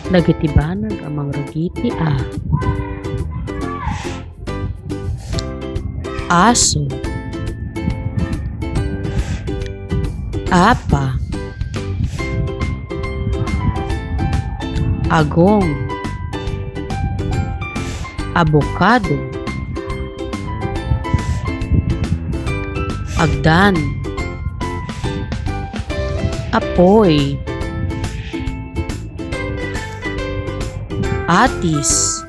Nagitibanag amang rugiti a. Aso. Apa. Agong. Abokado. Agdan. Apoy. Atis.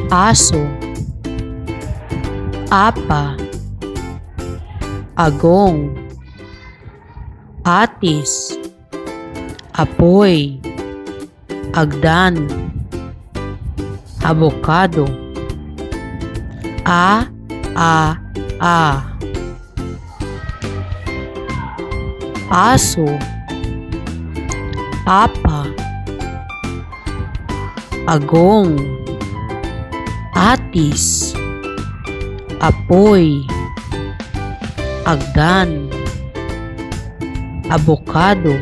Aso. Apa. Agong. Atis. Apoy. Agdan. Abokado. A. Aso. Apa. Agong. Atis. Apoy. Agdan. Abokado.